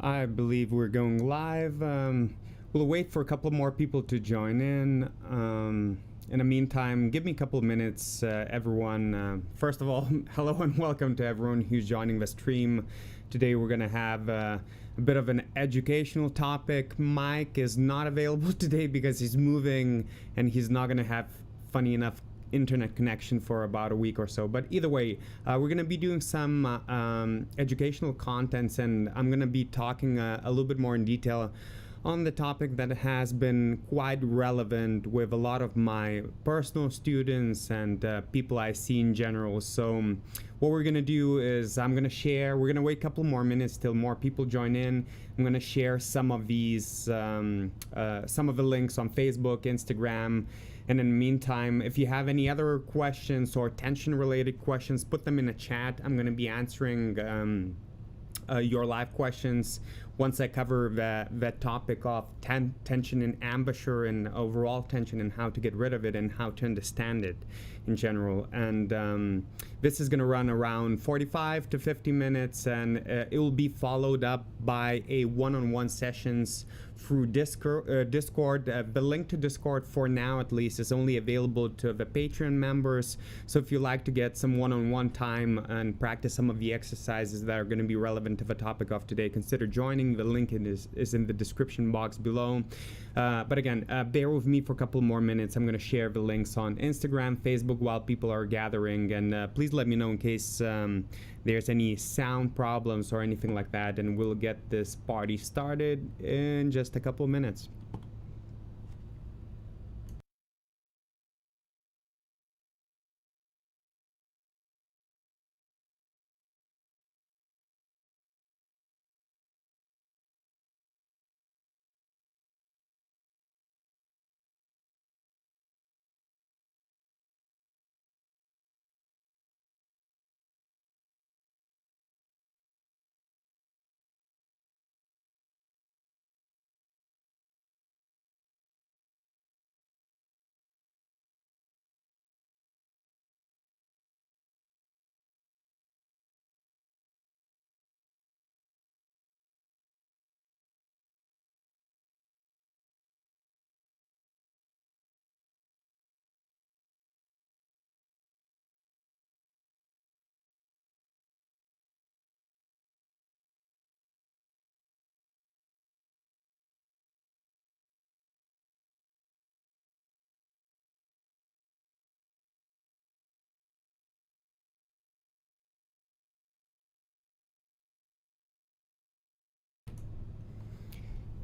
I believe we're going live. We'll wait for a couple more people to join in. In the meantime, give me a couple of minutes, everyone. First of all, hello and welcome to everyone who's joining the stream. Today we're going to have a bit of an educational topic. Mike is not available today because he's moving and he's not going to have, funny enough, internet connection for about a week or so. But either way, we're going to be doing some educational contents, and I'm going to be talking a little bit more in detail on the topic that has been quite relevant with a lot of my personal students and people I see in general. So what we're going to do is we're going to wait a couple more minutes till more people join in. I'm going to share some of these, some of the links on Facebook, Instagram. And in the meantime, if you have any other questions or tension-related questions, put them in the chat. I'm going to be answering your live questions once I cover that topic of tension in embouchure and overall tension and how to get rid of it and how to understand it in general. And this is going to run around 45 to 50 minutes, and it will be followed up by a one-on-one sessions through Discord. The link to Discord, for now at least, is only available to the Patreon members. So if you like to get some one-on-one time and practice some of the exercises that are going to be relevant to the topic of today, consider joining. The link is in the description box below. But again, bear with me for a couple more minutes. I'm going to share the links on Instagram, Facebook while people are gathering, and please let me know in case there's any sound problems or anything like that, and we'll get this party started in just a couple of minutes.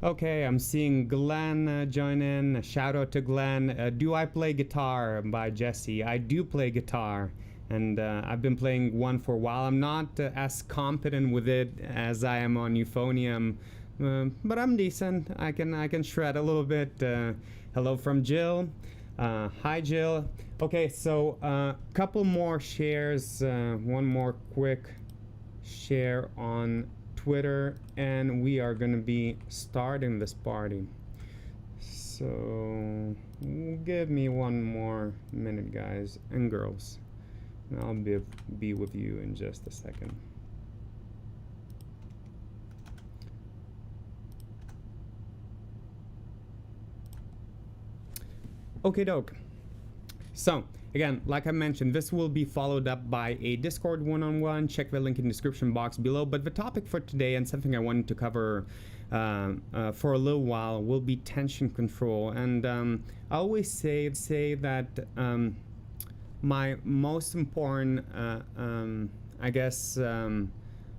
Okay, I'm seeing Glenn join in. Shout out to Glenn. Do I play guitar? By Jesse. I do play guitar, and I've been playing one for a while. I'm not as competent with it as I am on euphonium, but I'm decent. I can shred a little bit. Hello from Jill. Hi Jill. Okay, so couple more shares. One more quick share on Twitter, and we are going to be starting this party. So give me one more minute, guys and girls, and I'll be with you in just a second. Okay, doke. So again, like I mentioned, this will be followed up by a Discord one-on-one. Check the link in the description box below. But the topic for today, and something I wanted to cover for a little while, will be tension control. And I always say that my most important, I guess,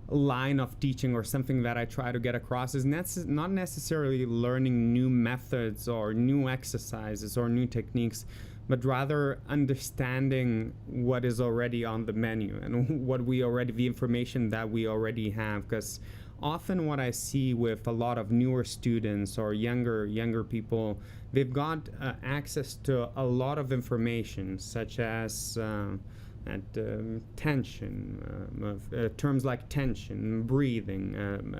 line of teaching, or something that I try to get across, is not necessarily learning new methods or new exercises or new techniques, but rather understanding what is already on the menu and the information that we already have. Because often what I see with a lot of newer students or younger people, they've got access to a lot of information, such as tension, terms like tension, breathing,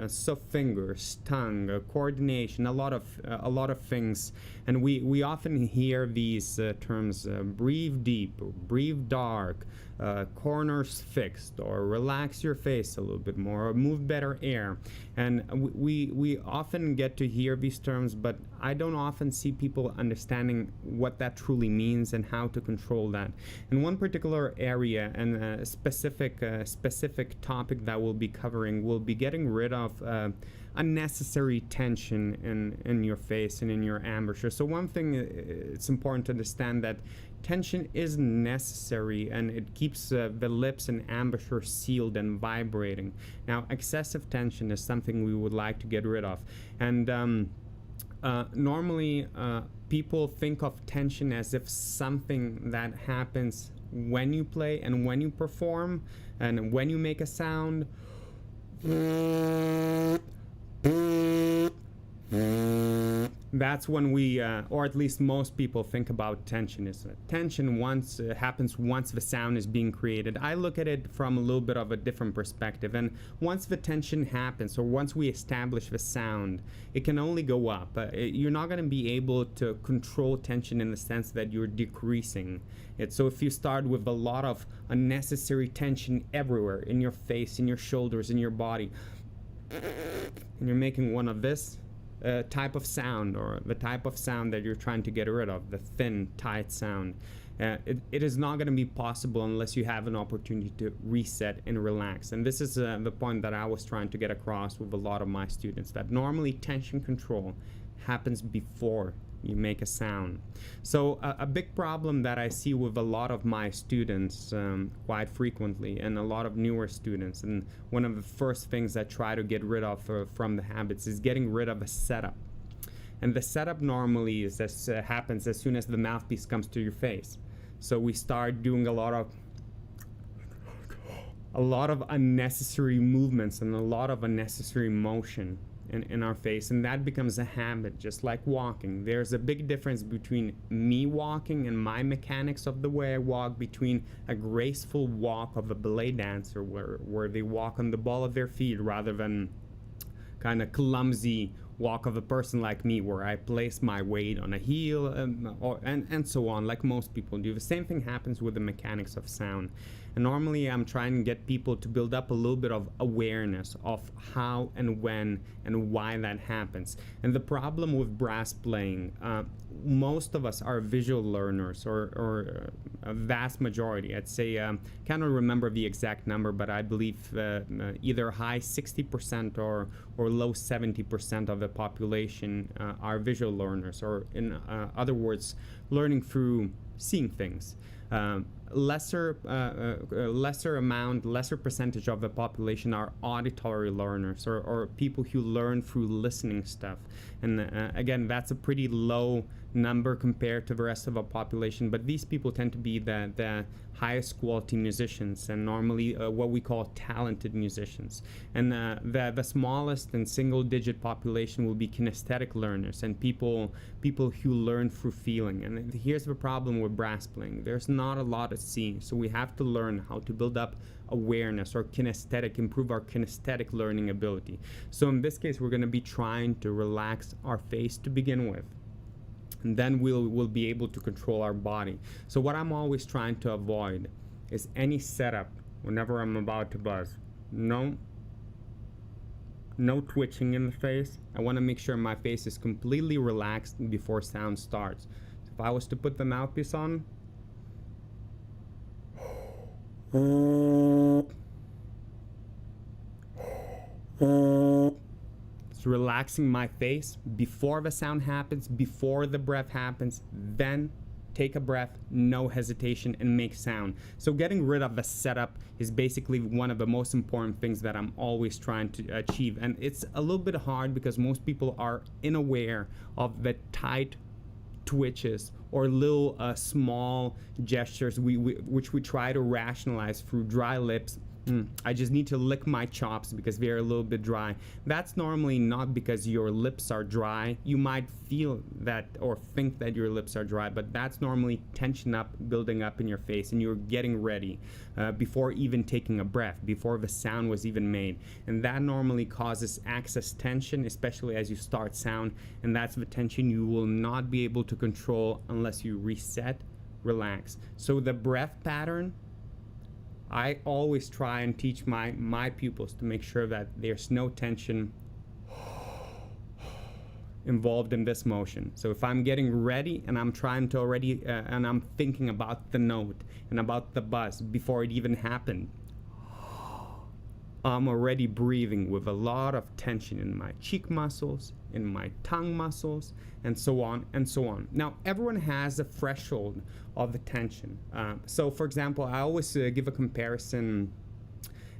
soft fingers, tongue, coordination, a lot of things, and we often hear these terms: breathe deep, breathe dark, corners fixed, or relax your face a little bit more, or move better air. And we often get to hear these terms, but I don't often see people understanding what that truly means and how to control that. In one particular area and a specific topic that we'll be covering, we'll be getting rid of unnecessary tension in your face and in your embouchure. So one thing, it's important to understand that tension is necessary, and it keeps the lips and embouchure sealed and vibrating. Now, excessive tension is something we would like to get rid of. And normally people think of tension as if something that happens when you play and when you perform and when you make a sound. That's when we, or at least most people, think about tension. Is tension happens once the sound is being created. I look at it from a little bit of a different perspective. And once the tension happens, or once we establish the sound, it can only go up. You're not going to be able to control tension in the sense that you're decreasing it. So if you start with a lot of unnecessary tension everywhere, in your face, in your shoulders, in your body, and you're making one of this type of sound, or the type of sound that you're trying to get rid of, the thin, tight sound, it is not going to be possible unless you have an opportunity to reset and relax. And this is the point that I was trying to get across with a lot of my students, that normally tension control happens before you make a sound. So a big problem that I see with a lot of my students quite frequently, and a lot of newer students, and one of the first things I try to get rid of from the habits, is getting rid of a setup. And the setup normally is happens as soon as the mouthpiece comes to your face. So we start doing a lot of unnecessary movements and a lot of unnecessary motion in our face, and that becomes a habit, just like walking. There's a big difference between me walking and my mechanics of the way I walk, between a graceful walk of a ballet dancer where they walk on the ball of their feet, rather than kind of clumsy walk of a person like me, where I place my weight on a heel, and so on, like most people do. The same thing happens with the mechanics of sound. And normally I'm trying to get people to build up a little bit of awareness of how and when and why that happens. And the problem with brass playing, most of us are visual learners, or a vast majority. I'd say, cannot remember the exact number, but I believe either high 60% or low 70% of the population are visual learners, or in other words, learning through seeing things. Lesser percentage of the population are auditory learners, or people who learn through listening stuff. And again, that's a pretty low number compared to the rest of the population, but these people tend to be the highest quality musicians, and normally what we call talented musicians. And the smallest and single digit population will be kinesthetic learners, and people who learn through feeling. And here's the problem with brass playing: there's not a lot to see, so we have to learn how to build up awareness, or improve our kinesthetic learning ability. So in this case, we're going to be trying to relax our face to begin with, and then we'll be able to control our body. So what I'm always trying to avoid is any setup whenever I'm about to buzz. No twitching in the face. I want to make sure my face is completely relaxed before sound starts. So if I was to put the mouthpiece on, it's relaxing my face before the sound happens, before the breath happens. Then take a breath, no hesitation, and make sound. So getting rid of the setup is basically one of the most important things that I'm always trying to achieve. And it's a little bit hard because most people are unaware of the tight twitches or little small gestures which we try to rationalize through dry lips. I just need to lick my chops because they're a little bit dry. That's normally not because your lips are dry. You might feel that or think that your lips are dry, but that's normally tension building up in your face, and you're getting ready before even taking a breath, before the sound was even made. And that normally causes excess tension, especially as you start sound, and that's the tension you will not be able to control unless you reset, relax. So the breath pattern I always try and teach my pupils to make sure that there's no tension involved in this motion. So if I'm getting ready and I'm trying to already, and I'm thinking about the note and about the buzz before it even happened, I'm already breathing with a lot of tension in my cheek muscles, in my tongue muscles, and so on and so on. Now, everyone has a threshold of the tension. So, for example, I always give a comparison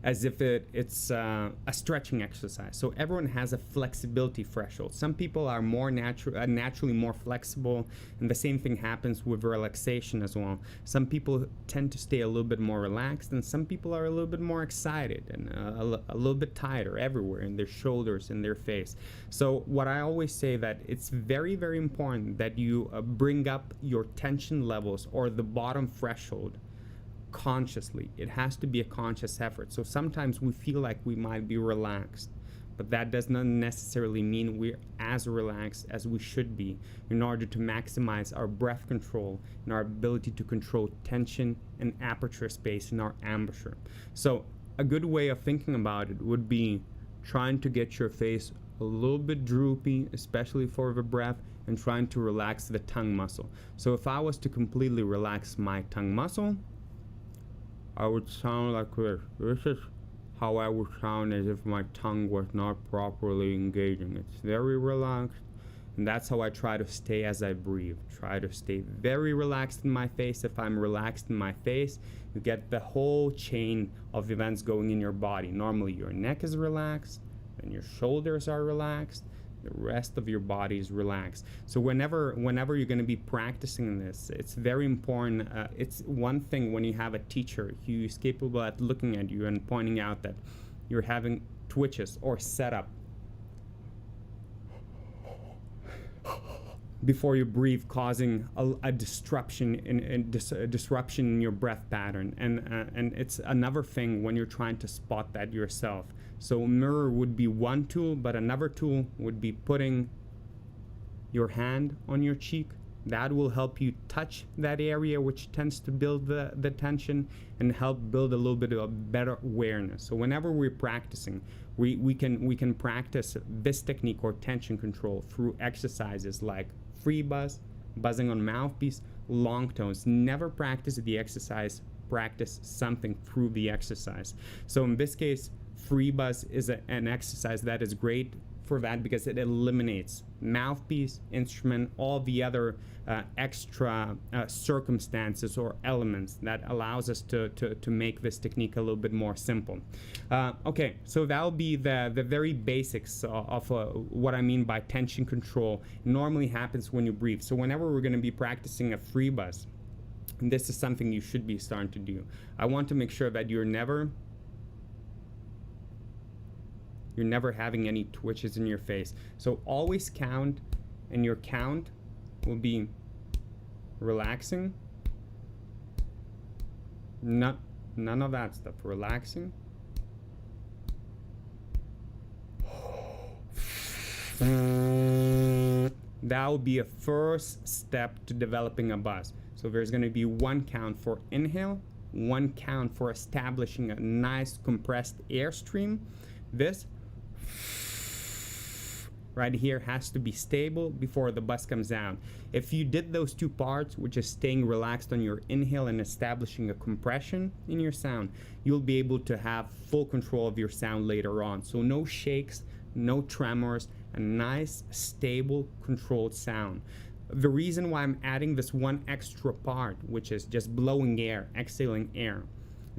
as if it's a stretching exercise. So everyone has a flexibility threshold. Some people are more naturally more flexible, and the same thing happens with relaxation as well. Some people tend to stay a little bit more relaxed, and some people are a little bit more excited and a little bit tighter everywhere in their shoulders, in their face. So what I always say that it's very, very important that you bring up your tension levels or the bottom threshold consciously. It has to be a conscious effort. So sometimes we feel like we might be relaxed, but that does not necessarily mean we're as relaxed as we should be in order to maximize our breath control and our ability to control tension and aperture space in our embouchure. So a good way of thinking about it would be trying to get your face a little bit droopy, especially for the breath, and trying to relax the tongue muscle. So if I was to completely relax my tongue muscle, I would sound like this. This is how I would sound as if my tongue was not properly engaging. It's very relaxed, and that's how I try to stay as I breathe. Try to stay very relaxed in my face. If I'm relaxed in my face, you get the whole chain of events going in your body. Normally your neck is relaxed, then your shoulders are relaxed, the rest of your body is relaxed. So whenever you're going to be practicing this, it's very important. It's one thing when you have a teacher who is capable at looking at you and pointing out that you're having twitches or setup before you breathe, causing a disruption in your breath pattern. And it's another thing when you're trying to spot that yourself. So mirror would be one tool, but another tool would be putting your hand on your cheek. That will help you touch that area which tends to build the tension and help build a little bit of a better awareness. So whenever we're practicing, we can practice this technique or tension control through exercises like free buzz, buzzing on mouthpiece, long tones. Never practice the exercise, practice something through the exercise. So in this case, free buzz is an exercise that is great for that because it eliminates mouthpiece, instrument, all the other extra circumstances or elements that allows us to make this technique a little bit more simple. Okay, so that'll be the very basics of what I mean by tension control. It normally happens when you breathe. So whenever we're going to be practicing a free buzz, and this is something you should be starting to do, I want to make sure that you're never having any twitches in your face. So always count, and your count will be relaxing. None of that stuff. Relaxing. That will be a first step to developing a buzz. So there's going to be one count for inhale, one count for establishing a nice compressed airstream. This right here has to be stable before the buzz comes out. If you did those two parts, which is staying relaxed on your inhale and establishing a compression in your sound, you'll be able to have full control of your sound later on. So no shakes, no tremors, a nice, stable, controlled sound. The reason why I'm adding this one extra part, which is just blowing air, exhaling air,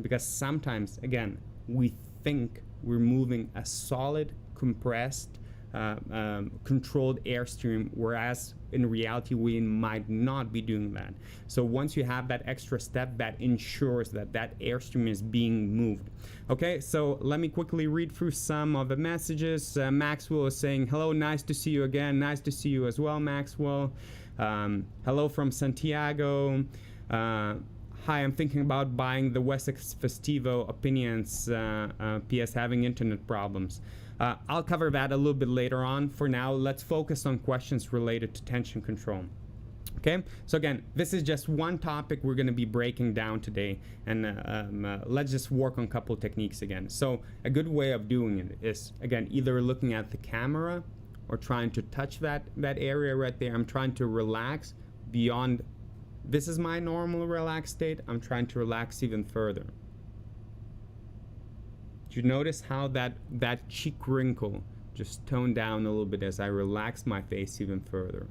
because sometimes, again, we think we're moving a solid, compressed, controlled airstream, whereas in reality we might not be doing that. So once you have that extra step, that ensures that that airstream is being moved. Okay, so let me quickly read through some of the messages. Maxwell is saying, hello, nice to see you again. Nice to see you as well, Maxwell. Hello from Santiago. Hi, I'm thinking about buying the Wessex Festivo. Opinions, PS having internet problems. I'll cover that a little bit later on. For now, let's focus on questions related to tension control. Okay, so again, this is just one topic we're going to be breaking down today, and let's just work on a couple techniques again. So a good way of doing it is, again, either looking at the camera or trying to touch that area right there. I'm trying to relax beyond, this is my normal relaxed state. I'm trying to relax even further. Do you notice how that cheek wrinkle just toned down a little bit as I relax my face even further?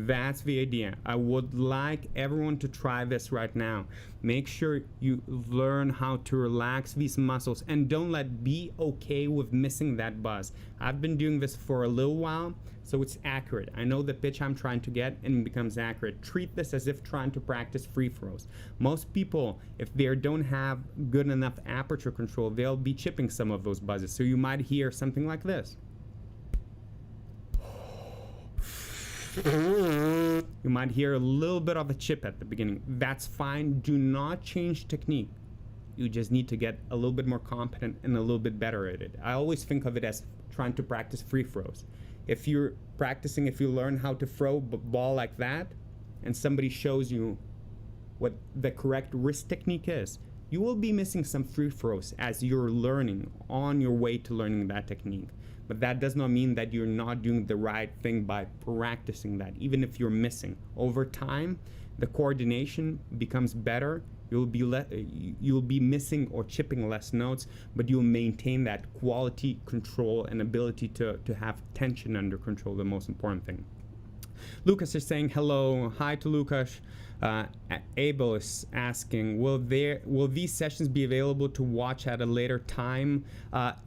That's the idea. I would like everyone to try this right now. Make sure you learn how to relax these muscles, and be okay with missing that buzz. I've been doing this for a little while, so it's accurate. I know the pitch I'm trying to get, and it becomes accurate. Treat this as if trying to practice free throws. Most people, if they don't have good enough aperture control, they'll be chipping some of those buzzes. So you might hear something like this. You might hear a little bit of a chip at the beginning. That's fine. Do not change technique. You just need to get a little bit more competent and a little bit better at it. I always think of it as trying to practice free throws. If you're practicing, if you learn how to throw a ball like that, and somebody shows you what the correct wrist technique is, you will be missing some free throws as you're learning, on your way to learning that technique. But that does not mean that you're not doing the right thing by practicing that. Even if you're missing, over time, the coordination becomes better. You'll be missing or chipping less notes, but you'll maintain that quality control and ability to have tension under control, the most important thing. Lucas is saying hello. Hi to Lucas. Abel is asking, will these sessions be available to watch at a later time?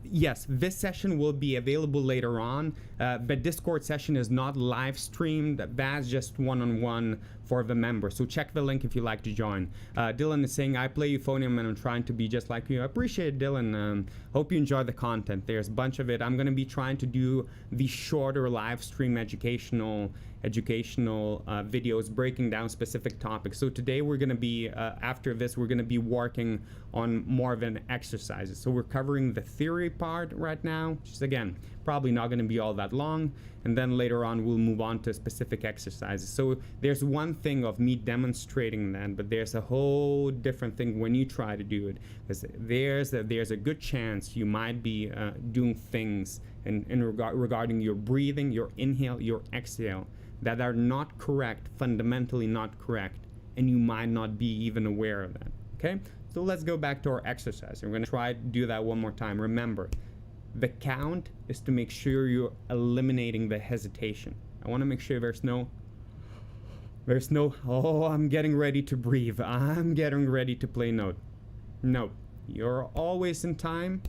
Yes, this session will be available later on. The Discord session is not live streamed. That's just one-on-one for the members. So check the link if you'd like to join. Dylan is saying, I play euphonium and I'm trying to be just like you. I appreciate it, Dylan. Hope you enjoy the content. There's a bunch of it. I'm going to be trying to do the shorter live stream educational videos breaking down specific topics. So today we're going to be, after this, we're going to be working on more of an exercises. So we're covering the theory part right now, which is, again, probably not going to be all that long. And then later on, we'll move on to specific exercises. So there's one thing of me demonstrating that, but there's a whole different thing when you try to do it. Because there's a good chance you might be doing things regarding your breathing, your inhale, your exhale, that are not correct, fundamentally not correct, and you might not be even aware of that. Okay, so let's go back to our exercise. We're going to try to do that one more time. Remember, the count is to make sure you're eliminating the hesitation. I want to make sure there's no, oh, I'm getting ready to breathe, I'm getting ready to play note. No, you're always in time.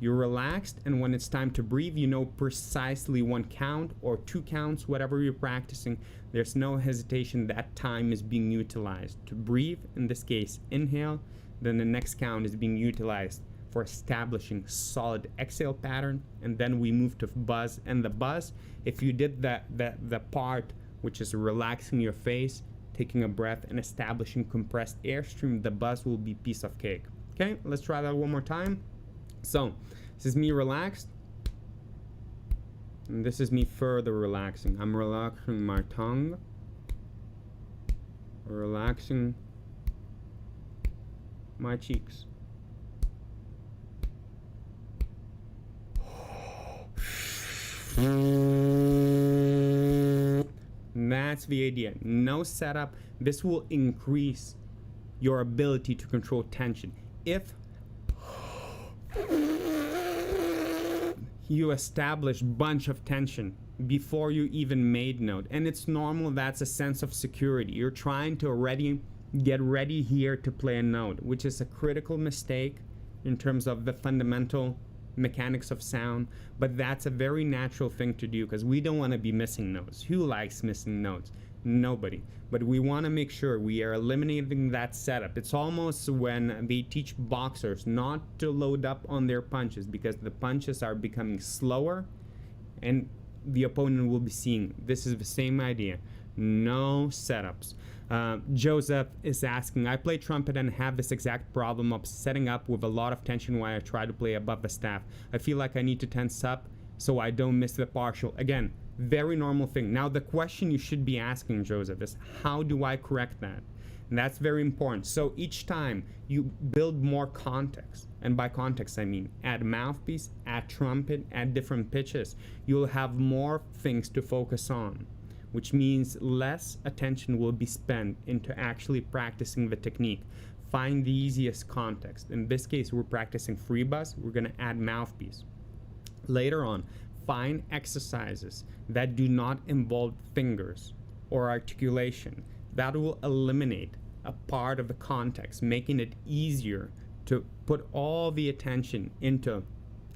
You're relaxed, and when it's time to breathe, you know precisely one count or two counts, whatever you're practicing. There's no hesitation. That time is being utilized to breathe. In this case, inhale. Then the next count is being utilized for establishing solid exhale pattern, and then we move to buzz. And the buzz, if you did the part which is relaxing your face, taking a breath, and establishing compressed airstream, the buzz will be piece of cake. Okay, let's try that one more time. So, this is me relaxed, and this is me further relaxing. I'm relaxing my tongue, relaxing my cheeks. That's the idea. No setup. This will increase your ability to control tension. If you establish bunch of tension before you even made note, and it's normal, that's a sense of security. You're trying to already get ready here to play a note, which is a critical mistake in terms of the fundamental mechanics of sound, but that's a very natural thing to do because we don't want to be missing notes. Who likes missing notes? Nobody. But we want to make sure we are eliminating that setup. It's almost when they teach boxers not to load up on their punches, because the punches are becoming slower and the opponent will be seeing. This is the same idea. No setups. Joseph is asking, I play trumpet and have this exact problem of setting up with a lot of tension while I try to play above the staff. I feel like I need to tense up so I don't miss the partial. Again, very normal thing. Now the question you should be asking, Joseph, is how do I correct that? And that's very important. So each time you build more context, and by context I mean add mouthpiece, add trumpet, add different pitches, you'll have more things to focus on, which means less attention will be spent into actually practicing the technique. Find the easiest context. In this case, we're practicing free buzz. We're going to add mouthpiece. Later on, find exercises that do not involve fingers or articulation. That will eliminate a part of the context, making it easier to put all the attention into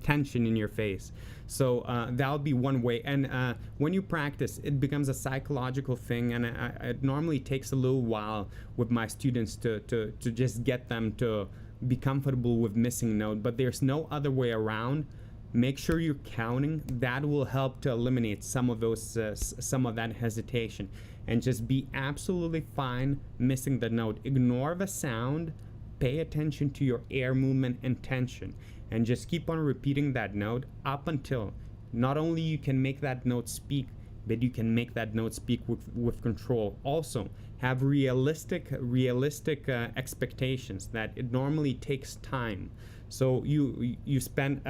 tension in your face. So that'll be one way. And when you practice, it becomes a psychological thing, and it normally takes a little while with my students to just get them to be comfortable with missing note, but there's no other way around. Make sure you're counting. That will help to eliminate some of those some of that hesitation, and just be absolutely fine missing the note. Ignore the sound, pay attention to your air movement and tension, and just keep on repeating that note up until not only you can make that note speak, but you can make that note speak with control. Also, have realistic expectations that it normally takes time. So you spend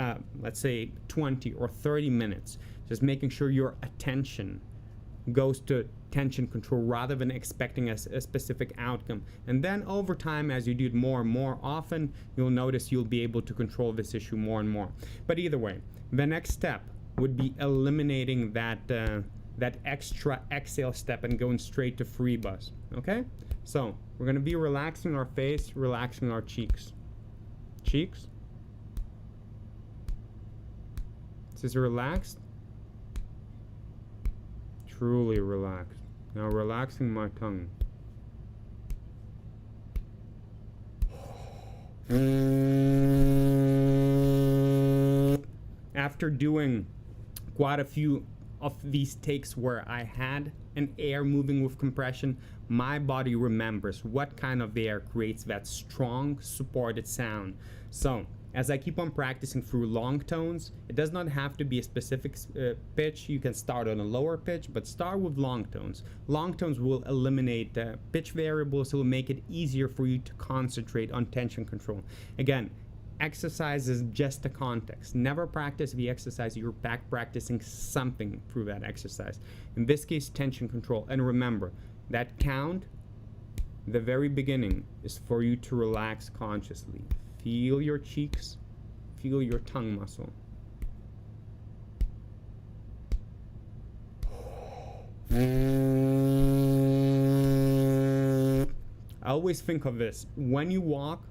let's say 20 or 30 minutes just making sure your attention goes to tension control rather than expecting a specific outcome. And then over time, as you do it more and more often, you'll notice you'll be able to control this issue more and more. But either way, the next step would be eliminating that that extra exhale step and going straight to free buzz. Okay? So we're going to be relaxing our face, relaxing our cheeks. Cheeks. This is relaxed. Truly relaxed. Now relaxing my tongue. After doing quite a few of these takes where I had an air moving with compression, my body remembers what kind of air creates that strong supported sound. So as I keep on practicing through long tones, it does not have to be a specific pitch. You can start on a lower pitch, but start with long tones. Long tones will eliminate pitch variables. It will make it easier for you to concentrate on tension control. Again, exercise is just a context. Never practice the exercise. You're back practicing something through that exercise. In this case, tension control. And remember, that count, the very beginning, is for you to relax consciously. Feel your cheeks, feel your tongue muscle. I always think of this. When you walk,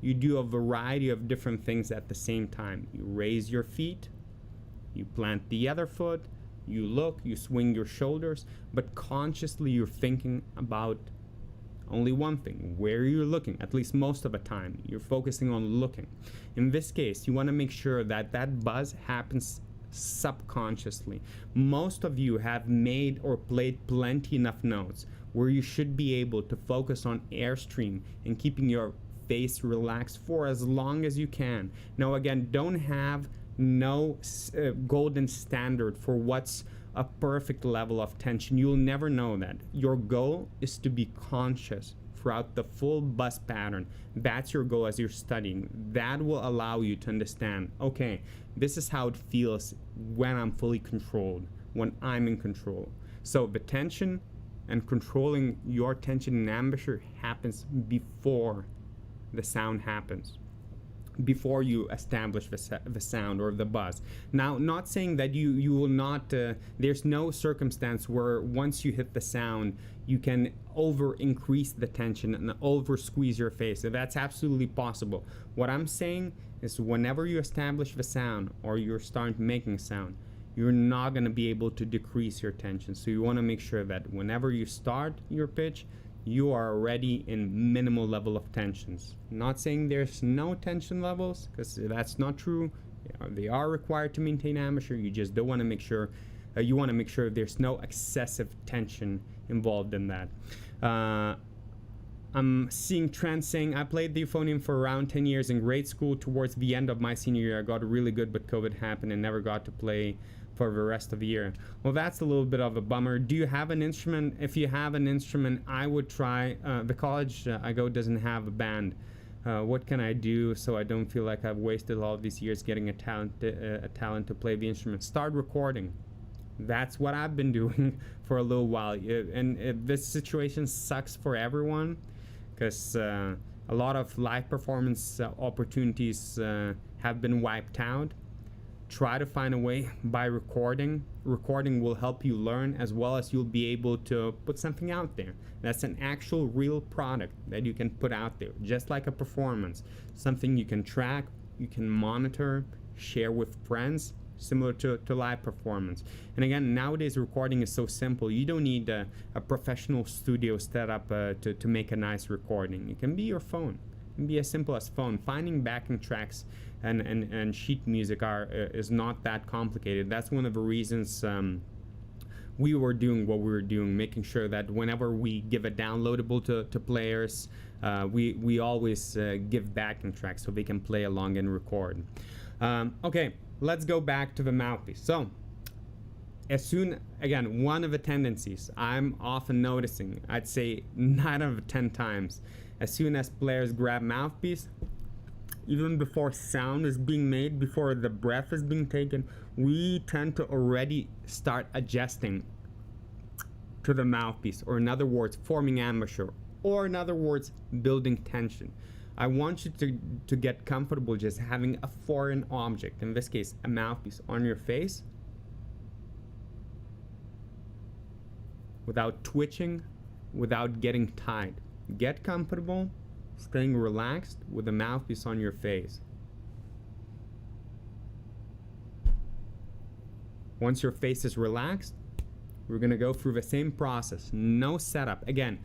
you do a variety of different things at the same time. You raise your feet, you plant the other foot, you look, you swing your shoulders, but consciously you're thinking about only one thing, where you're looking. At least most of the time you're focusing on looking. In this case, you want to make sure that that buzz happens subconsciously. Most of you have made or played plenty enough notes where you should be able to focus on airstream and keeping your face relaxed for as long as you can. Now again, don't have no golden standard for what's a perfect level of tension. You'll never know that. Your goal is to be conscious throughout the full buzz pattern. That's your goal as you're studying. That will allow you to understand, okay, this is how it feels when I'm fully controlled, when I'm in control. So the tension and controlling your tension in embouchure happens before the sound happens, before you establish the sound or the buzz. Now, not saying that you will not, there's no circumstance where once you hit the sound, you can over increase the tension and over squeeze your face. So that's absolutely possible. What I'm saying is whenever you establish the sound or you're starting making sound, you're not going to be able to decrease your tension. So you want to make sure that whenever you start your pitch, you are already in minimal level of tensions. Not saying there's no tension levels, because that's not true. They are required to maintain embouchure. You just don't want to make sure you want to make sure there's no excessive tension involved in that. I'm seeing trends saying, I played the euphonium for around 10 years in grade school. Towards the end of my senior year, I got really good, but COVID happened and never got to play for the rest of the year. Well, that's a little bit of a bummer. Do you have an instrument? If you have an instrument, I would try. The college I go doesn't have a band. What can I do so I don't feel like I've wasted all these years getting a talent to play the instrument? Start recording. That's what I've been doing for a little while. And this situation sucks for everyone, because a lot of live performance opportunities have been wiped out. Try to find a way by recording. Recording will help you learn, as well as you'll be able to put something out there. That's an actual real product that you can put out there, just like a performance. Something you can track, you can monitor, share with friends, similar to live performance. And again, nowadays recording is so simple. You don't need a professional studio set up to make a nice recording. It can be your phone. It can be as simple as phone. Finding backing tracks and sheet music is not that complicated. That's one of the reasons we were doing what we were doing, making sure that whenever we give a downloadable to players, we always give backing tracks so they can play along and record. Okay, let's go back to the mouthpiece. So, again, one of the tendencies I'm often noticing, I'd say 9 out of 10 times, as soon as players grab mouthpiece, even before sound is being made, before the breath is being taken, we tend to already start adjusting to the mouthpiece, or in other words, forming embouchure, or in other words, building tension. I want you to get comfortable just having a foreign object, in this case, a mouthpiece, on your face, without twitching, without getting tight. Get comfortable, staying relaxed with the mouthpiece on your face. Once your face is relaxed, we're gonna go through the same process. No setup. Again,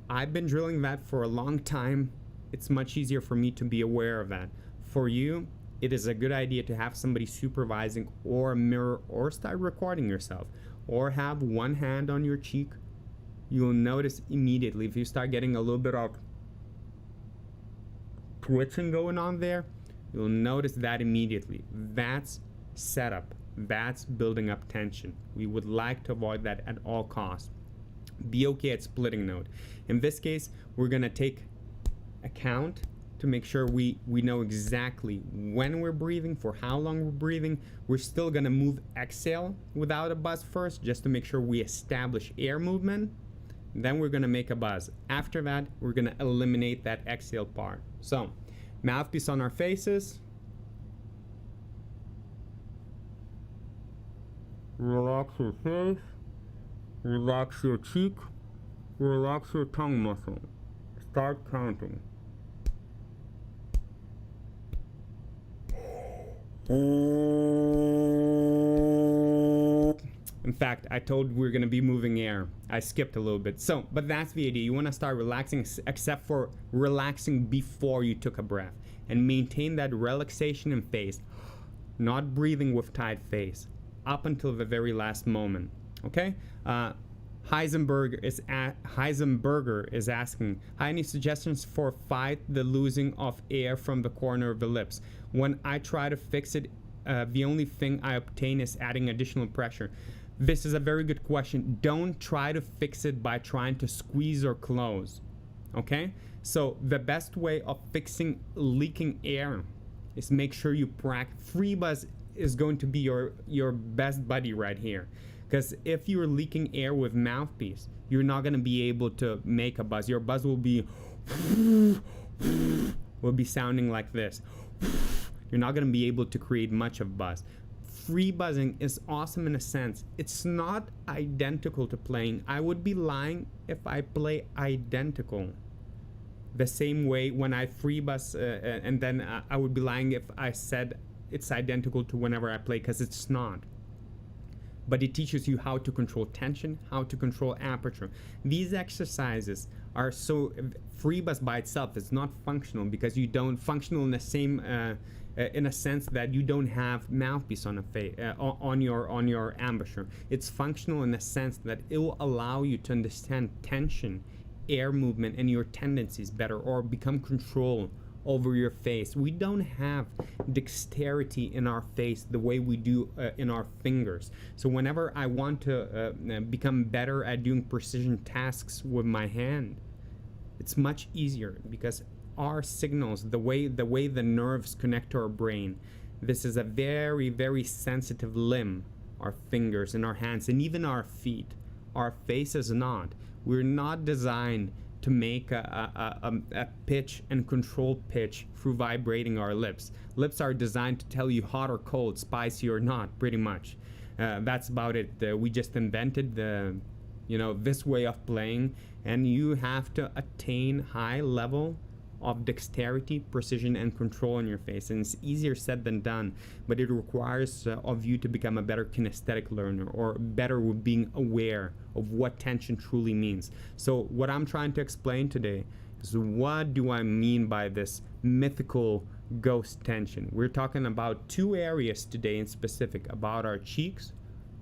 I've been drilling that for a long time. It's much easier for me to be aware of that. For you, it is a good idea to have somebody supervising, or a mirror, or start recording yourself, or have one hand on your cheek. You'll notice immediately if you start getting a little bit of twitching going on there, you'll notice that immediately. That's setup. That's building up tension. We would like to avoid that at all costs. Be okay at splitting note. In this case, we're gonna take a count to make sure we know exactly when we're breathing, for how long we're breathing. We're still gonna move exhale without a buzz first, just to make sure we establish air movement. Then we're gonna make a buzz. After that, we're gonna eliminate that exhale part. So, mouthpiece on our faces. Relax your face, relax your cheek, relax your tongue muscle. Start counting. In fact, I told we were going to be moving air. I skipped a little bit. So, but that's the idea. You want to start relaxing, except for relaxing before you took a breath. And maintain that relaxation in face. Not breathing with tight face. Up until the very last moment. Okay? Heisenberger is asking, hi, any suggestions for fight the losing of air from the corner of the lips? When I try to fix it, the only thing I obtain is adding additional pressure. This is a very good question. Don't try to fix it by trying to squeeze or close. Okay? So the best way of fixing leaking air is make sure you practice. Free buzz is going to be your best buddy right here. Because if you're leaking air with mouthpiece, you're not going to be able to make a buzz. Your buzz will be sounding like this. You're not going to be able to create much of buzz. Free buzzing is awesome in a sense. It's not identical to playing. I would be lying if I play identical. The same way when I free buzz, and then I would be lying if I said it's identical to whenever I play, because it's not. But it teaches you how to control tension, how to control aperture. These exercises are so, free buzz by itself is not functional, because you don't functional in the same in a sense that you don't have mouthpiece on on your embouchure. It's functional in the sense that it will allow you to understand tension, air movement, and your tendencies better, or become control over your face. We don't have dexterity in our face the way we do in our fingers. So whenever I want to become better at doing precision tasks with my hand, it's much easier because our signals, the way the nerves connect to our brain, this is a very, very sensitive limb, our fingers and our hands and even our feet. Our face is not. We're not designed to make a pitch and control pitch through vibrating our lips. Lips are designed to tell you hot or cold, spicy or not, pretty much. That's about it. We just invented this way of playing, and you have to attain high level of dexterity, precision, and control in your face. And it's easier said than done, but it requires of you to become a better kinesthetic learner, or better with being aware of what tension truly means. So what I'm trying to explain today is, what do I mean by this mythical ghost tension? We're talking about two areas today in specific, about our cheeks.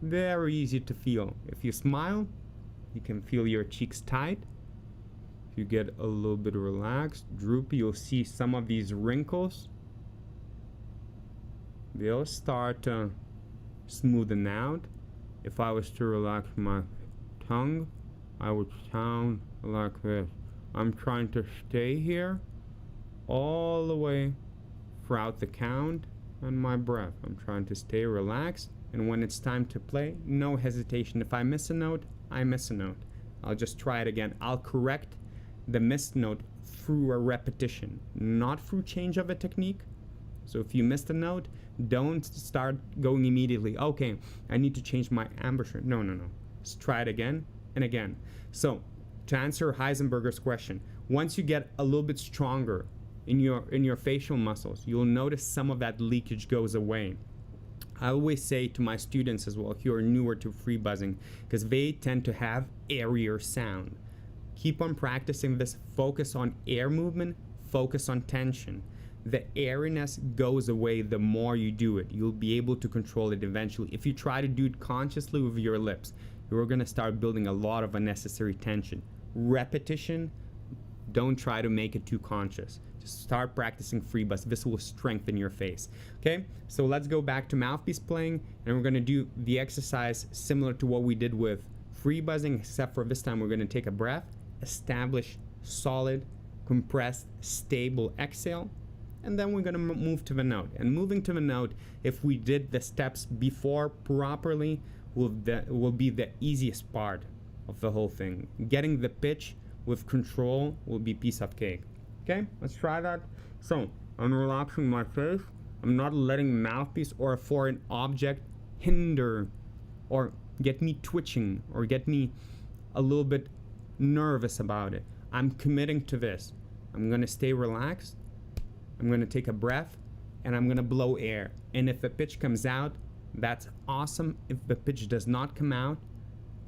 Very easy to feel. If you smile, you can feel your cheeks tight. You get a little bit relaxed, droopy, you'll see some of these wrinkles. They'll start to smoothen out. If I was to relax my tongue, I would sound like this. I'm trying to stay here all the way throughout the count and my breath. I'm trying to stay relaxed, and when it's time to play, no hesitation. If I miss a note, I miss a note. I'll just try it again. I'll correct the missed note through a repetition, not through change of a technique. So if you missed a note, don't start going immediately, okay, I need to change my embouchure. No. Let's try it again and again. So to answer Heisenberger's question, once you get a little bit stronger in your facial muscles, you'll notice some of that leakage goes away. I always say to my students as well, if you're newer to free buzzing, because they tend to have airier sound, keep on practicing this. Focus on air movement, focus on tension. The airiness goes away the more you do it. You'll be able to control it eventually. If you try to do it consciously with your lips, you're going to start building a lot of unnecessary tension. Repetition, don't try to make it too conscious. Just start practicing free buzz. This will strengthen your face. Okay, so let's go back to mouthpiece playing, and we're going to do the exercise similar to what we did with free buzzing, except for this time we're going to take a breath, establish solid, compressed, stable exhale, and then we're going to move to the note. And moving to the note, if we did the steps before properly, will be the easiest part of the whole thing. Getting the pitch with control will be piece of cake. Okay, let's try that. So I'm relaxing my face. I'm not letting mouthpiece or a foreign object hinder or get me twitching or get me a little bit nervous about it. I'm committing to this. I'm going to stay relaxed. I'm going to take a breath, and I'm going to blow air. And if the pitch comes out, that's awesome. If the pitch does not come out,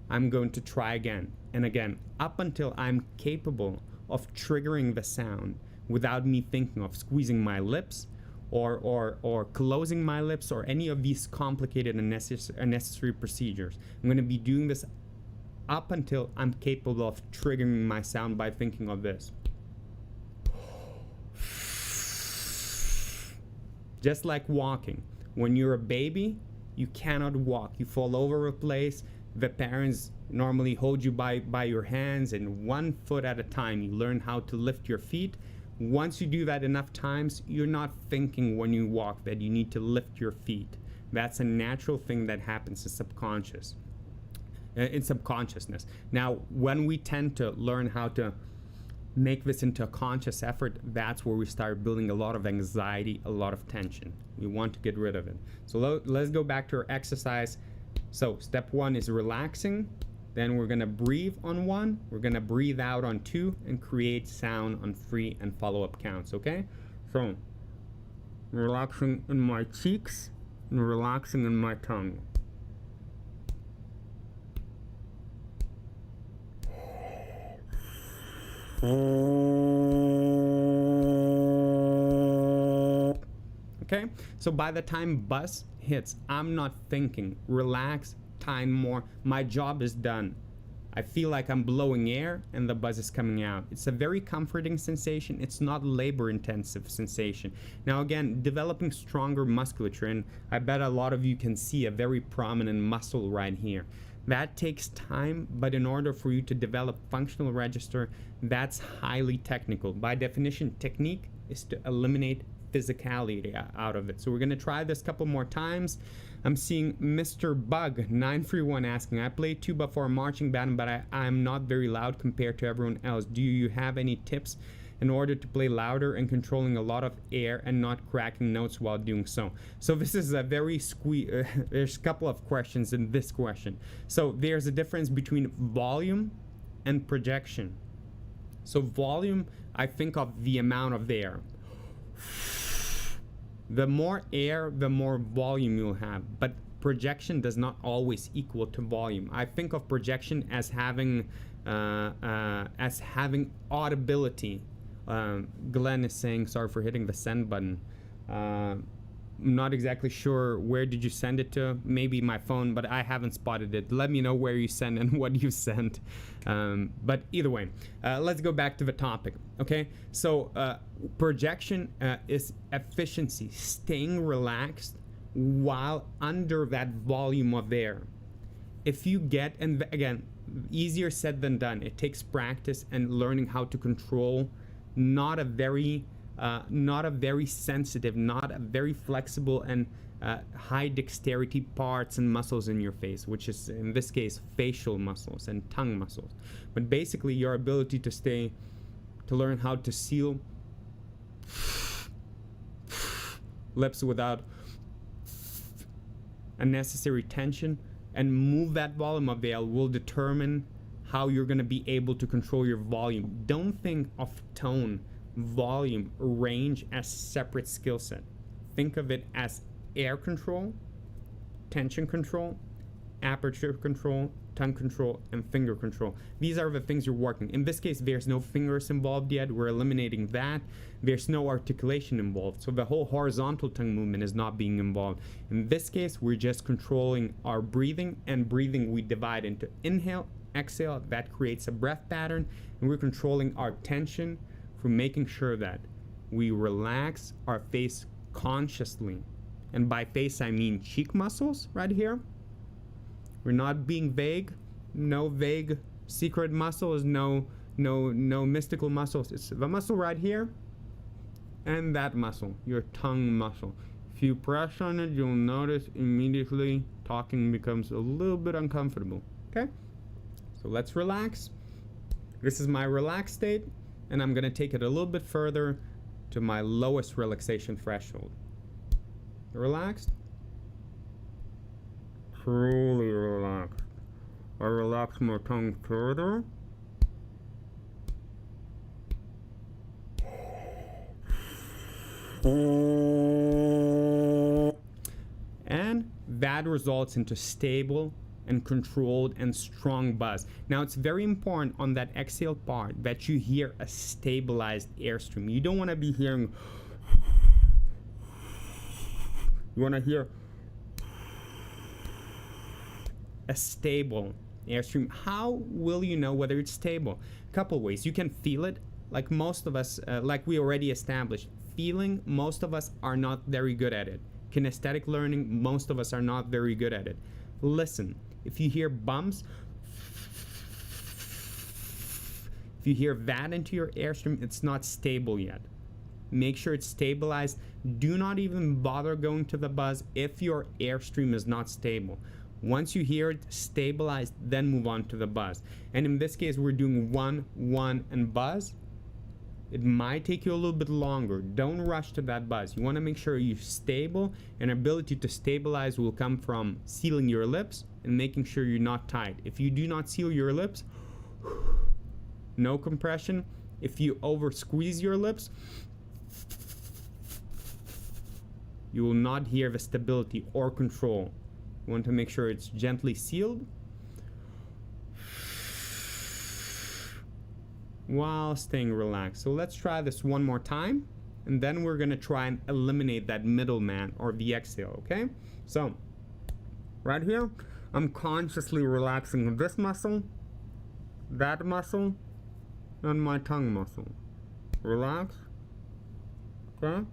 I'm going to try again and again, up until I'm capable of triggering the sound without me thinking of squeezing my lips or closing my lips or any of these complicated and unnecessary procedures. I'm going to be doing this up until I'm capable of triggering my sound by thinking of this. Just like walking. When you're a baby, you cannot walk. You fall over a place. The parents normally hold you by your hands, and 1 foot at a time you learn how to lift your feet. Once you do that enough times, you're not thinking when you walk that you need to lift your feet. That's a natural thing that happens in subconsciousness. Now, when we tend to learn how to make this into a conscious effort, that's where we start building a lot of anxiety, a lot of tension. We want to get rid of it. So let's go back to our exercise. So step 1 is relaxing. Then we're going to breathe on 1. We're going to breathe out on 2 and create sound on 3 and follow-up counts, okay? So relaxing in my cheeks and relaxing in my tongue. Okay, so by the time buzz hits, I'm not thinking, relax, time more, my job is done. I feel like I'm blowing air and the buzz is coming out. It's a very comforting sensation. It's not labor intensive sensation. Now again, developing stronger musculature, and I bet a lot of you can see a very prominent muscle right here. That takes time, but in order for you to develop functional register, that's highly technical. By definition, technique is to eliminate physicality out of it. So we're going to try this a couple more times. I'm seeing Mr. Bug 931 asking, I play tuba for a marching band, but I'm not very loud compared to everyone else. Do you have any tips in order to play louder and controlling a lot of air and not cracking notes while doing so? So this is a very there's a couple of questions in this question. So there's a difference between volume and projection. So volume, I think of the amount of air. The more air, the more volume you'll have, but projection does not always equal to volume. I think of projection as having audibility. Glenn is saying, sorry for hitting the send button. I'm not exactly sure where did you send it to. Maybe my phone, but I haven't spotted it. Let me know where you sent and what you sent. But either way, let's go back to the topic. Okay, so projection is efficiency, staying relaxed while under that volume of air. If you get, and again, easier said than done. It takes practice and learning how to control not a very sensitive, not a very flexible and high dexterity parts and muscles in your face, which is in this case facial muscles and tongue muscles. But basically your ability to learn how to seal lips without unnecessary tension and move that volume of air will determine how you're going to be able to control your volume. Don't think of tone, volume, range as separate skill set. Think of it as air control, tension control, aperture control, tongue control, and finger control. These are the things you're working. In this case, there's no fingers involved yet. We're eliminating that. There's no articulation involved. So the whole horizontal tongue movement is not being involved. In this case, we're just controlling our breathing, and breathing we divide into inhale, exhale. That creates a breath pattern, and we're controlling our tension for making sure that we relax our face consciously. And by face, I mean cheek muscles right here. We're not being vague. No vague secret muscles, no mystical muscles. It's the muscle right here and that muscle, your tongue muscle. If you press on it, you'll notice immediately talking becomes a little bit uncomfortable. Okay? So let's relax. This is my relaxed state, and I'm gonna take it a little bit further to my lowest relaxation threshold. Relaxed? Truly relaxed. I relax my tongue further. And that results into stable and controlled and strong buzz. Now it's very important on that exhale part that you hear a stabilized airstream. You don't want to be hearing, you want to hear a stable airstream. How will you know whether it's stable? A couple ways. You can feel it, like most of us, like we already established. Feeling, most of us are not very good at it. Kinesthetic learning, most of us are not very good at it. Listen, if you hear bumps, if you hear that into your airstream, it's not stable yet. Make sure it's stabilized. Do not even bother going to the buzz if your airstream is not stable. Once you hear it stabilized, then move on to the buzz. And in this case, we're doing 1, 1, and buzz. It might take you a little bit longer. Don't rush to that buzz. You want to make sure you're stable, and ability to stabilize will come from sealing your lips and making sure you're not tight. If you do not seal your lips, no compression. If you over squeeze your lips, you will not hear the stability or control. You want to make sure it's gently sealed while staying relaxed. So let's try this one more time, and then we're gonna try and eliminate that middleman or the exhale, okay? So, right here, I'm consciously relaxing this muscle, that muscle, and my tongue muscle. Relax, okay?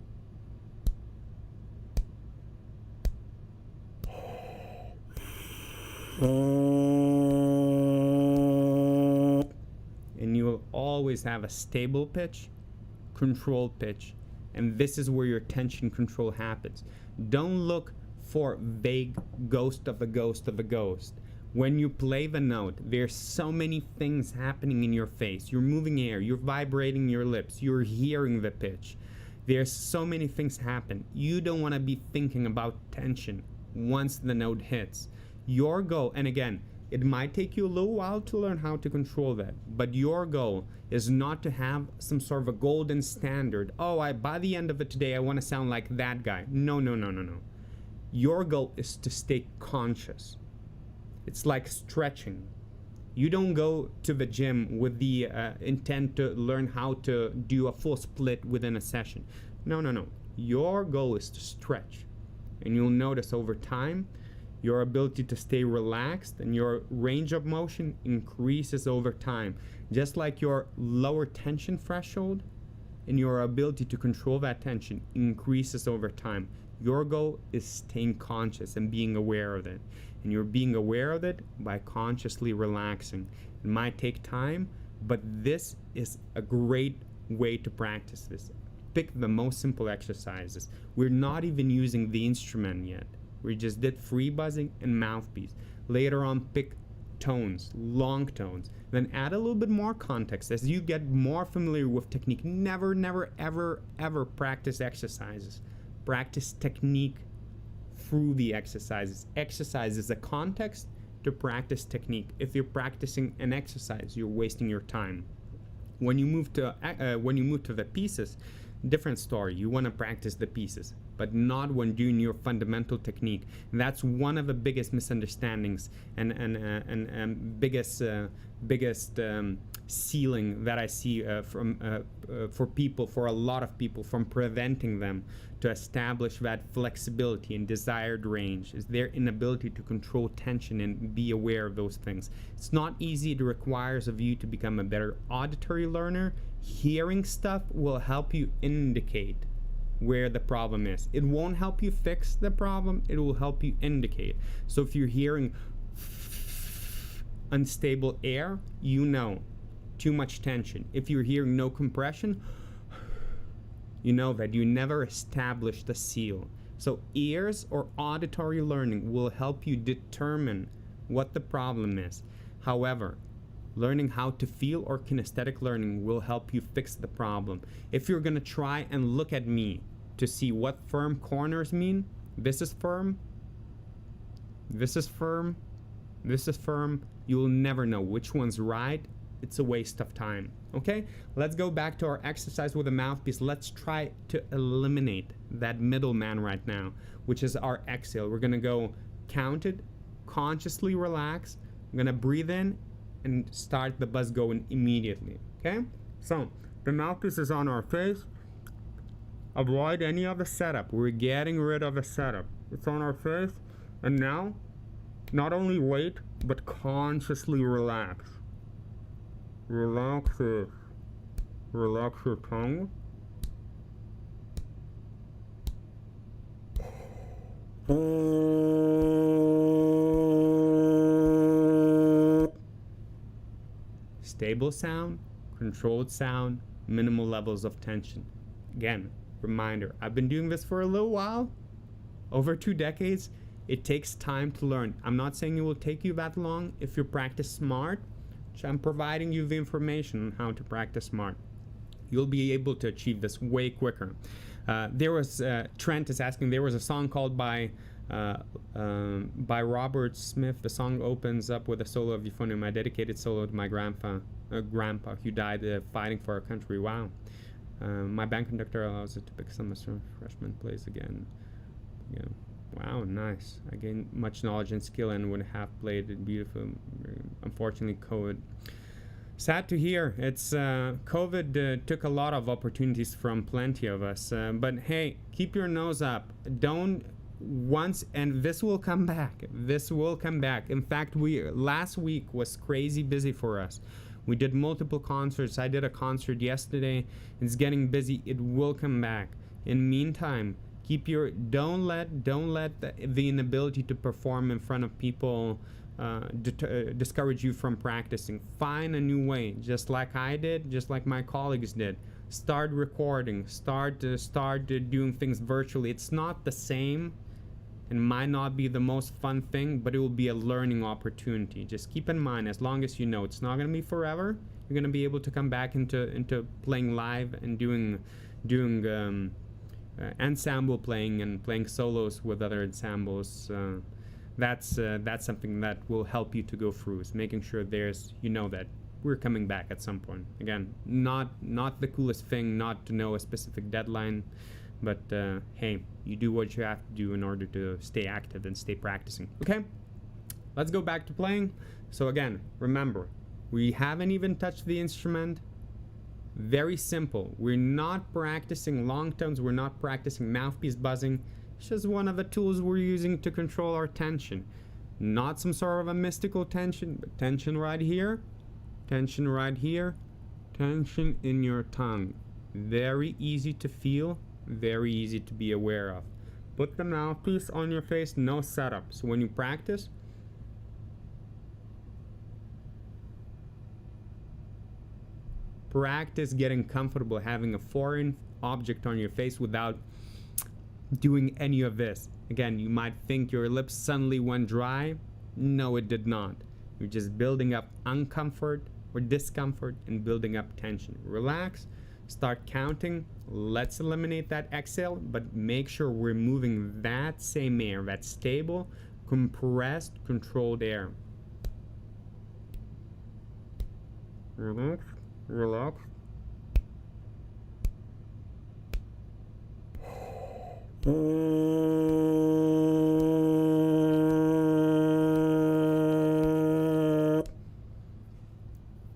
And you will always have a stable pitch, controlled pitch, and this is where your tension control happens. Don't look for vague ghost of a ghost of a ghost. When you play the note, there's so many things happening in your face. You're moving air, you're vibrating your lips, you're hearing the pitch. There's so many things happen. You don't want to be thinking about tension once the note hits. Your goal, and again, it might take you a little while to learn how to control that, but your goal is not to have some sort of a golden standard. Oh, by the end of it today, I want to sound like that guy. No. Your goal is to stay conscious. It's like stretching. You don't go to the gym with the intent to learn how to do a full split within a session. No. Your goal is to stretch. And you'll notice over time, your ability to stay relaxed and your range of motion increases over time. Just like your lower tension threshold and your ability to control that tension increases over time. Your goal is staying conscious and being aware of it. And you're being aware of it by consciously relaxing. It might take time, but this is a great way to practice this. Pick the most simple exercises. We're not even using the instrument yet. We just did free buzzing and mouthpiece. Later on, pick tones, long tones. Then add a little bit more context as you get more familiar with technique. Never, ever practice exercises. Practice technique through the exercises. Exercise is a context to practice technique. If you're practicing an exercise, you're wasting your time. When you move to the pieces, different story. You want to practice the pieces, but not when doing your fundamental technique. And that's one of the biggest misunderstandings and biggest ceiling that I see for a lot of people, from preventing them to establish that flexibility and desired range, is their inability to control tension and be aware of those things. It's not easy. It requires of you to become a better auditory learner. Hearing stuff will help you indicate where the problem is. It won't help you fix the problem, it will help you indicate. So if you're hearing unstable air, you know too much tension. If you're hearing no compression, you know that you never established a seal. So ears or auditory learning will help you determine what the problem is. However, learning how to feel or kinesthetic learning will help you fix the problem. If you're gonna try and look at me to see what firm corners mean, this is firm, this is firm, this is firm, you'll never know which one's right. It's a waste of time. Okay, let's go back to our exercise with a mouthpiece. Let's try to eliminate that middleman right now, which is our exhale. We're gonna go counted, consciously relax. I'm gonna breathe in and start the buzz going immediately. Okay, so the mouthpiece is on our face. Avoid any of the setup. We're getting rid of the setup. It's on our face, and now not only wait but consciously relax. Relax this. Relax your tongue. Stable sound, controlled sound, minimal levels of tension. Again, reminder, I've been doing this for a little while, over 2 decades. It takes time to learn. I'm not saying it will take you that long if you practice smart. I'm providing you the information on how to practice smart. You'll be able to achieve this way quicker. Trent is asking, there was a song called by Robert Smith. The song opens up with a solo of euphonium, a dedicated solo to my grandpa who died fighting for our country. Wow. My band conductor allows it to pick some freshman plays again. Yeah. Wow, nice. I gained much knowledge and skill and would have played it beautiful. Unfortunately, COVID Sad to hear. It's COVID took a lot of opportunities from plenty of us. But hey, keep your nose up. Don't once, and this will come back. This will come back. In fact, last week was crazy busy for us. We did multiple concerts. I did a concert yesterday. It's getting busy. It will come back. In meantime, don't let the inability to perform in front of people discourage you from practicing. Find a new way, just like I did, just like my colleagues did. Start recording, start doing things virtually. It's not the same and might not be the most fun thing, but it will be a learning opportunity. Just keep in mind, as long as you know it's not going to be forever, you're going to be able to come back into playing live and doing ensemble playing and playing solos with other ensembles. That's something that will help you to go through, is making sure that we're coming back at some point. Again, not the coolest thing not to know a specific deadline, but hey, you do what you have to do in order to stay active and stay practicing. Okay, let's go back to playing. So again, remember, we haven't even touched the instrument. Very simple. We're not practicing long tones. We're not practicing mouthpiece buzzing. It's just one of the tools we're using to control our tension. Not some sort of a mystical tension, but tension right here, tension right here, tension in your tongue. Very easy to feel, very easy to be aware of. Put the mouthpiece on your face, no setup. So when you practice, practice getting comfortable having a foreign object on your face without doing any of this. Again, you might think your lips suddenly went dry. No, it did not. You're just building up uncomfort or discomfort and building up tension. Relax, start counting. Let's eliminate that exhale, but make sure we're moving that same air, that stable, compressed, controlled air. Relax, relax.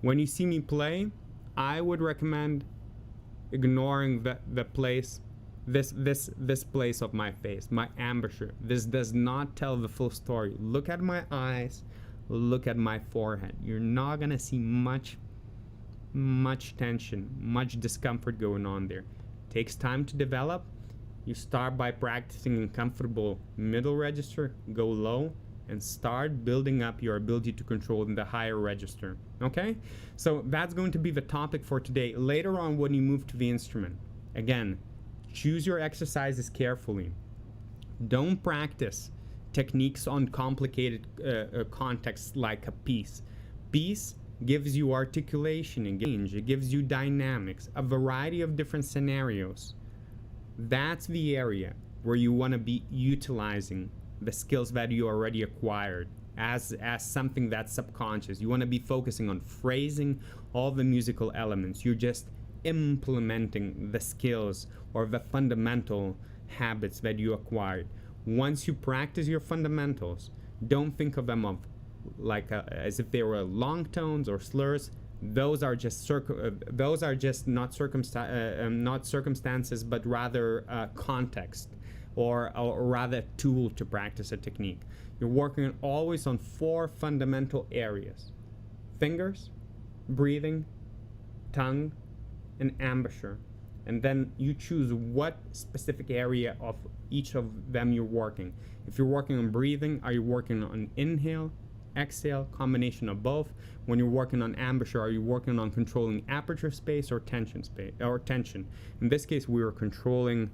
When you see me play, I would recommend ignoring the place, this place of my face, my embouchure. This does not tell the full story. Look at my eyes, look at my forehead. You're not gonna see much tension, much discomfort going on there. Takes time to develop. You start by practicing in comfortable middle register, go low, and start building up your ability to control in the higher register. Okay? So that's going to be the topic for today. Later on, when you move to the instrument, again, choose your exercises carefully. Don't practice techniques on complicated contexts like a piece. Piece gives you articulation and range. It gives you dynamics, a variety of different scenarios. That's the area where you want to be utilizing the skills that you already acquired as something that's subconscious. You want to be focusing on phrasing all the musical elements. You're just implementing the skills or the fundamental habits that you acquired. Once you practice your fundamentals, don't think of them as if they were long tones or slurs. Those are just not circumstances, but rather context, or rather a tool to practice a technique. You're working always on 4 fundamental areas: fingers, breathing, tongue, and embouchure. And then you choose what specific area of each of them you're working. If you're working on breathing, are you working on inhale, exhale, combination of both? When you're working on embouchure, are you working on controlling aperture space or tension space or tension? In this case, we are controlling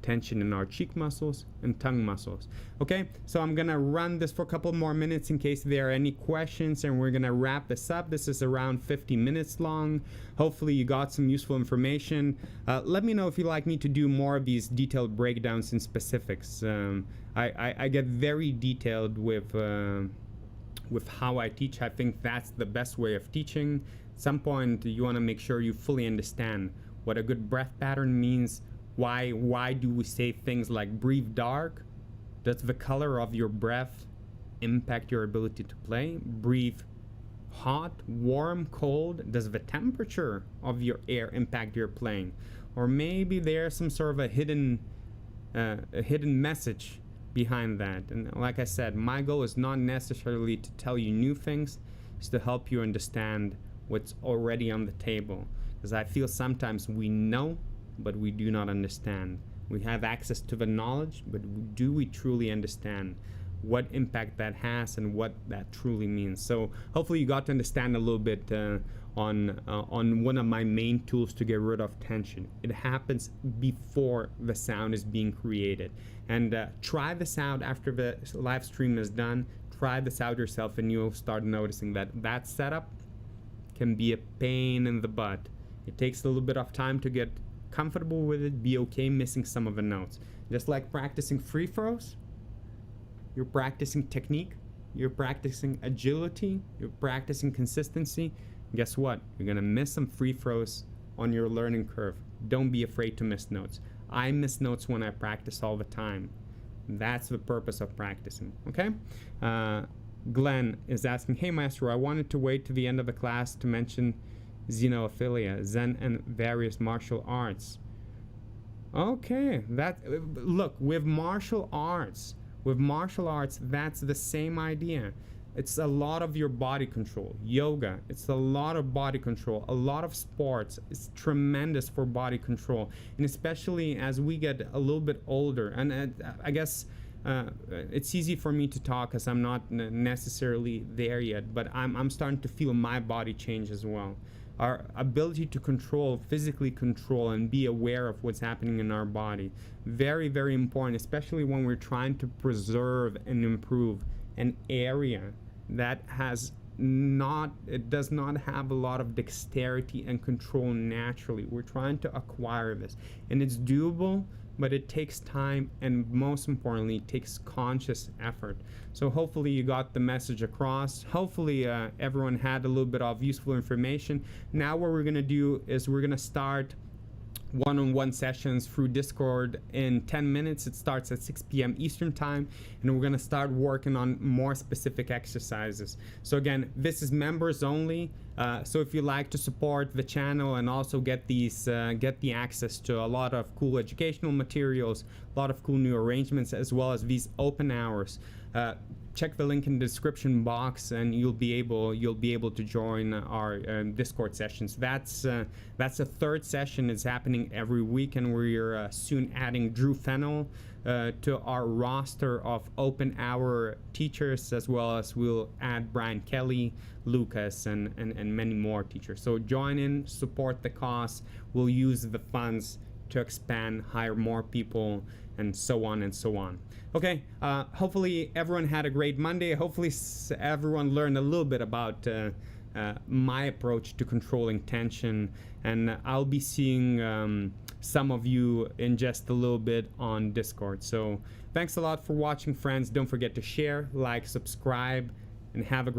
tension in our cheek muscles and tongue muscles. Okay, so I'm gonna run this for a couple more minutes in case there are any questions, and we're gonna wrap this up. This is around 50 minutes long. Hopefully you got some useful information. Let me know if you'd like me to do more of these detailed breakdowns and specifics. I get very detailed with how I teach. I think that's the best way of teaching. At some point, you want to make sure you fully understand what a good breath pattern means. Why do we say things like breathe dark? Does the color of your breath impact your ability to play? Breathe hot, warm, cold? Does the temperature of your air impact your playing? Or maybe there's some sort of a hidden message behind that. And like I said, my goal is not necessarily to tell you new things, it's to help you understand what's already on the table. Because I feel sometimes we know, but we do not understand. We have access to the knowledge, but do we truly understand what impact that has and what that truly means? So hopefully you got to understand a little bit on one of my main tools to get rid of tension. It happens before the sound is being created. And try this out after the live stream is done. Try this out yourself and you'll start noticing that that setup can be a pain in the butt. It takes a little bit of time to get comfortable with it, be okay missing some of the notes. Just like practicing free throws, you're practicing technique, you're practicing agility, you're practicing consistency. Guess what? You're gonna miss some free throws on your learning curve. Don't be afraid to miss notes. I miss notes when I practice all the time. That's the purpose of practicing, okay? Glenn is asking, hey Maestro, I wanted to wait to the end of the class to mention xenophilia, Zen and various martial arts. Okay, look, with martial arts, that's the same idea. It's a lot of your body control. Yoga, it's a lot of body control. A lot of sports is tremendous for body control. And especially as we get a little bit older, and I guess it's easy for me to talk because I'm not necessarily there yet, but I'm starting to feel my body change as well. Our ability to control, physically control, and be aware of what's happening in our body. Very, very important, especially when we're trying to preserve and improve an area that does not have a lot of dexterity and control naturally. We're trying to acquire this, and it's doable, but it takes time, and most importantly, it takes conscious effort. So hopefully you got the message across. Hopefully everyone had a little bit of useful information. Now what we're gonna do is we're gonna start one-on-one sessions through Discord in 10 minutes. It starts at 6 p.m. Eastern time, and we're gonna start working on more specific exercises. So again, this is members only. So if you like to support the channel and also get the access to a lot of cool educational materials, a lot of cool new arrangements, as well as these open hours, check the link in the description box and you'll be able to join our Discord sessions. That's a third session. It's happening every week, and we're soon adding Drew Fennell to our roster of open hour teachers, as well as we'll add Brian Kelly, Lucas, and many more teachers. So join in, support the cause. We'll use the funds to expand, hire more people, and so on and so on. Okay, hopefully everyone had a great Monday. Hopefully everyone learned a little bit about my approach to controlling tension, and I'll be seeing some of you in just a little bit on Discord. So thanks a lot for watching, friends. Don't forget to share, like, subscribe, and have a great